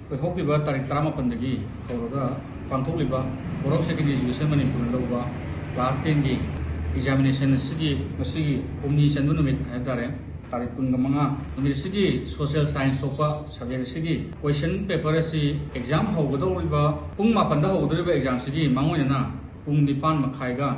होकिबा तारीख 13 दगी हौरगा पांथोकलिबा बोरो secondary education Manipur लौबा class 10 की examination सिगी हुमनी Chandu नुमित हायतारे तारीख 15 नुमित सिगी सोशल साइंस थोपा सब्जेक्ट सिगी क्वेश्चन पेपर से एग्जाम हौगदौरिबा पुंग 9 दा हौगदौरिबा एग्जाम सिगी मांगोयना पुंग 9 मखाइगा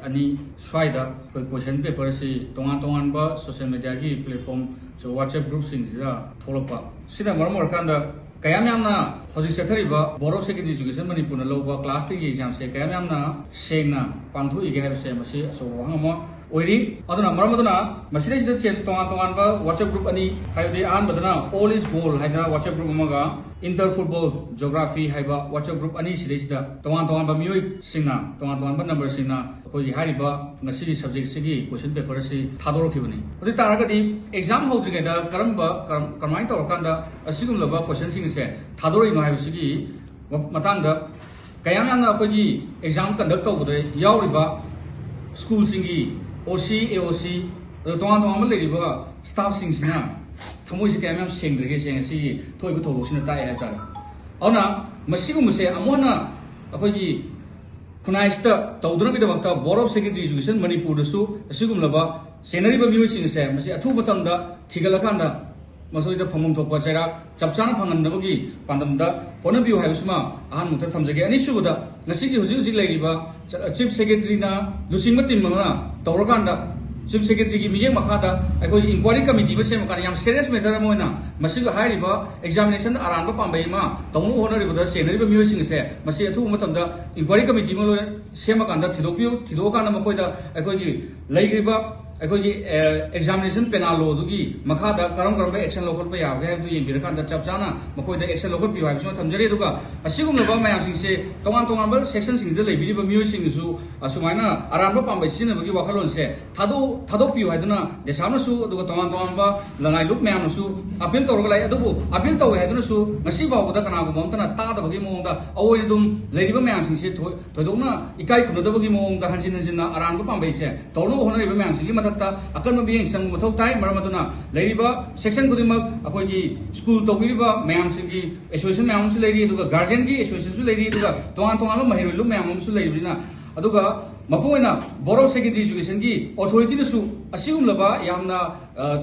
अनि स्वाइदा क्वेश्चन पेपर से तोंगान सोशल मीडिया की प्लेटफॉर्म जो व्हाट्सएप ग्रुप सिंगसिदा थोलपा सिदा मरमरकांदा कयाम यामना हजिक चथरिबा बोरो सेकेंडरी एजुकेशन मणिपुर लौबा क्लास 3 की एग्जाम से कयाम यामना सेंगना पांथोइगे हाबसे मसी असो वहांगमो ओइरी अदुना मरमदुना मसिदैसिदा चेन तोंगान व्हाट्सएप ग्रुप अनि हाइबदि आहानबदना ऑल इज गोल हाइना व्हाट्सएप ग्रुप अमगा इंटर फुटबॉल ज्योग्राफी हाइबा व्हाट्सएप ग्रुप अनि सिदैसिदा तोंगान मियोइ सिंगना तोंगान नंबर सिंगना अखोइ हारिबा ngasi subject sigi question paper si thadorokibani adi taragadi exam howdrigeda karamba karmai tawrakanda asigum laba question sing se thadoroi no haibisigi matangda kayam yamna akogi exam conduct tawbode yawriba school singi OC AOC tonga ma leiriba staff sing sina thamoi se kayam yam sengdrige seng si thoibu thobosina tai haibtar auna masigum se amona akogi खुनाइस्ता तौदुनगिदमक्ता board of secondary education Manipur असिगुमलबा सेनरिबा मियोइसिंग से मसी अथु मतमदा थिगलकांदा मसोइदा फंगम थोपा चेरा चपचाना फंगनबगी पांदमदा होनबियो हाइबसमा अहान मुक्ता थमजगे अनिसुबदा नसिगी हुजिग लेरिबा chief secretary ना लुसिंग टीमना तौरकांदा chief secretary की मिजे मखादा अखोई इंक्वायरी कमिटी बसे मकान याम सीरियस मैटर मोइना मसिग हाइरिबा एग्जामिनेशन अरानबा पांबैमा तौनु होनरिबदा सेनरिबा मियोइसिंग से मसी अथु मतमदा इंक्वायरी कमिटी मो सेमकांदा थिदोकांदा मकोइदा अखोई लेग्रिबा अखोई एग्जामिनेशन पेनाल लो दुगी मखादा करम एक्शन लोकल पे यागे हाइबदु येंबिरकांदा चपचाना मकोइदा एक्शन लोकल पियो हाइबसु थमजरे दुगा असिगुमलबा मयामसिंग से तोंगान सेक्शन सिंग दे लेबिरिबा मियोइसिंगसु असुमाइना अरानबा पांबै सिनबगी वाखलोन से थादोपियो हाइदुना देसामसु दुगा तोंगान लनाइ लुप मयामसु अपील तौरग लाई अदुबु अपील तौवे हाइदुनसु ngasi बावदा कनागुम अमतना तादबगी मोंगदा अवोइ दुम लेरिबा मयामसिंग से थोइदोना इकाइ खुनदबगी मोंगदा हंसिन अरानबा पांबै से तौनो होनरिबा मयामसिंग अकन बियंग संग मथौ ताइ मरमदुना लेरिबा सेक्शन गुदिमक अखोइगी स्कूल तौगिरिबा मयामसिंगी एसोसिएशन मयामसु लेरि दुगा गार्जियन की एसोसिएशन सु लेरि दुगा तोंगान महिरु मयामसु लेरिबिना अदुगा मफोइना बोरो सेकेंडरी एजुकेशन की अथॉरिटी दसु असिगुमलबा यामना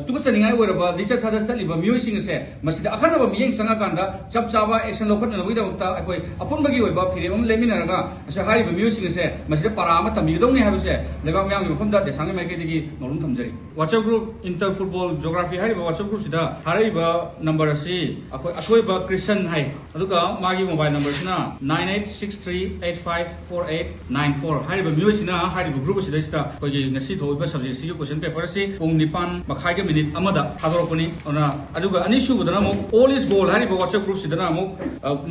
तुगचनिंगाइ ओरबा लिचर साजा चलिबा मियोइसिंग से मसिदा अखनबा मियंग संगाकांदा चपचाबा एक्शन लौखनबगिदमक्ता अखोइ अफुनबगी ओइबा फिरेम लेमिनरगा असे हारिबा मियोइसिंग से मसिदा पारा अमा तमिगदौनि हाबसे लेबा म्यांगि मफमदा देसांगे माइकेदिगी नोलुम थमजरि WhatsApp group inter football geography हारिबा व्हाट्सएप ग्रुप सिदा हारिबा नंबर असि अखोइ अथोइबा कृष्ण हाइ अदुगा मागी मोबाइल नंबर सिना 9863854894 हारिबा मियोइसिना हारिबा ग्रुप सिदा कोइ ngasi thoiba subject si question paper si pung 9 makhai ge minute amada thadorokuni ona aduga anisubudana mo all is goal hariba WhatsApp group sidana mo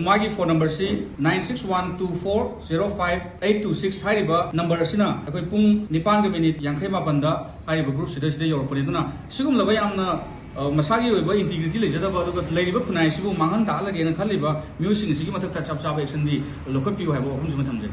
magi phone number si 9612405826 hariba number asina akoi pung 9 ge minute 58 da hariba group sida yorokuni duna sigum laba yamna masagi oiba integrity lejadaba aduga leiriba khunai sibu mangan da lage na khaliba music sigi mathakta chapchaba action di lokapio haibo hum juma thamje